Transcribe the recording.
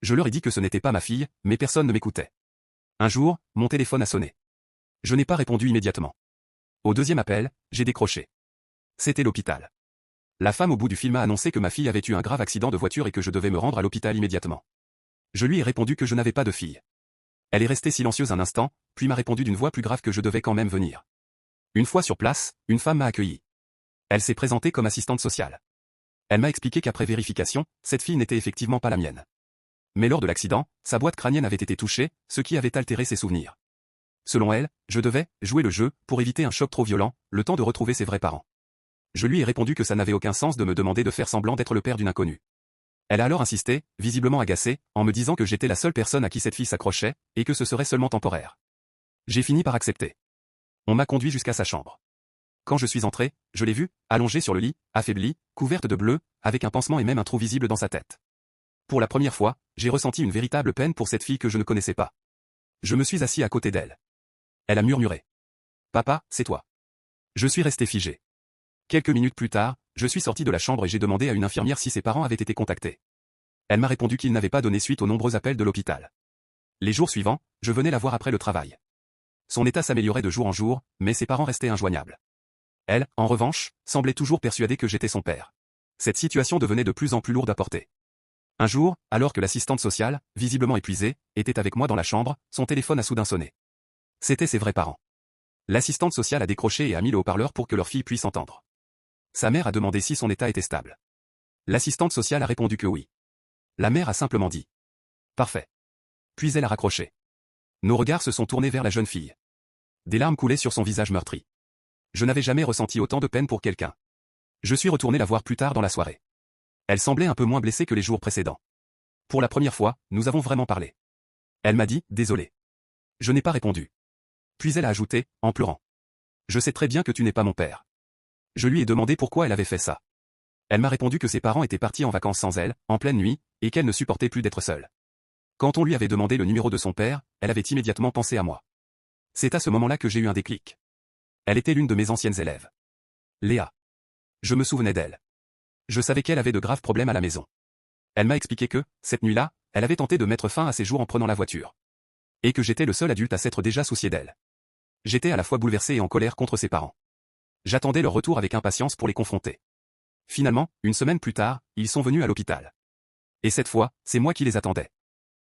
Je leur ai dit que ce n'était pas ma fille, mais personne ne m'écoutait. Un jour, mon téléphone a sonné. Je n'ai pas répondu immédiatement. Au deuxième appel, j'ai décroché. C'était l'hôpital. La femme au bout du fil m'a annoncé que ma fille avait eu un grave accident de voiture et que je devais me rendre à l'hôpital immédiatement. Je lui ai répondu que je n'avais pas de fille. Elle est restée silencieuse un instant, puis m'a répondu d'une voix plus grave que je devais quand même venir. Une fois sur place, une femme m'a accueilli. Elle s'est présentée comme assistante sociale. Elle m'a expliqué qu'après vérification, cette fille n'était effectivement pas la mienne. Mais lors de l'accident, sa boîte crânienne avait été touchée, ce qui avait altéré ses souvenirs. Selon elle, je devais jouer le jeu pour éviter un choc trop violent, le temps de retrouver ses vrais parents. Je lui ai répondu que ça n'avait aucun sens de me demander de faire semblant d'être le père d'une inconnue. Elle a alors insisté, visiblement agacée, en me disant que j'étais la seule personne à qui cette fille s'accrochait, et que ce serait seulement temporaire. J'ai fini par accepter. On m'a conduit jusqu'à sa chambre. Quand je suis entré, je l'ai vue, allongée sur le lit, affaiblie, couverte de bleu, avec un pansement et même un trou visible dans sa tête. Pour la première fois, j'ai ressenti une véritable peine pour cette fille que je ne connaissais pas. Je me suis assis à côté d'elle. Elle a murmuré. « Papa, c'est toi. » Je suis resté figé. Quelques minutes plus tard, je suis sorti de la chambre et j'ai demandé à une infirmière si ses parents avaient été contactés. Elle m'a répondu qu'ils n'avaient pas donné suite aux nombreux appels de l'hôpital. Les jours suivants, je venais la voir après le travail. Son état s'améliorait de jour en jour, mais ses parents restaient injoignables. Elle, en revanche, semblait toujours persuadée que j'étais son père. Cette situation devenait de plus en plus lourde à porter. Un jour, alors que l'assistante sociale, visiblement épuisée, était avec moi dans la chambre, son téléphone a soudain sonné. C'étaient ses vrais parents. L'assistante sociale a décroché et a mis le haut-parleur pour que leur fille puisse entendre. Sa mère a demandé si son état était stable. L'assistante sociale a répondu que oui. La mère a simplement dit « Parfait ». Puis elle a raccroché. Nos regards se sont tournés vers la jeune fille. Des larmes coulaient sur son visage meurtri. Je n'avais jamais ressenti autant de peine pour quelqu'un. Je suis retourné la voir plus tard dans la soirée. Elle semblait un peu moins blessée que les jours précédents. Pour la première fois, nous avons vraiment parlé. Elle m'a dit « Désolé ». Je n'ai pas répondu. Puis elle a ajouté, en pleurant. « Je sais très bien que tu n'es pas mon père. » Je lui ai demandé pourquoi elle avait fait ça. Elle m'a répondu que ses parents étaient partis en vacances sans elle, en pleine nuit, et qu'elle ne supportait plus d'être seule. Quand on lui avait demandé le numéro de son père, elle avait immédiatement pensé à moi. C'est à ce moment-là que j'ai eu un déclic. Elle était l'une de mes anciennes élèves. Léa. Je me souvenais d'elle. Je savais qu'elle avait de graves problèmes à la maison. Elle m'a expliqué que, cette nuit-là, elle avait tenté de mettre fin à ses jours en prenant la voiture. Et que j'étais le seul adulte à s'être déjà soucié d'elle. J'étais à la fois bouleversé et en colère contre ses parents. J'attendais leur retour avec impatience pour les confronter. Finalement, une semaine plus tard, ils sont venus à l'hôpital. Et cette fois, c'est moi qui les attendais.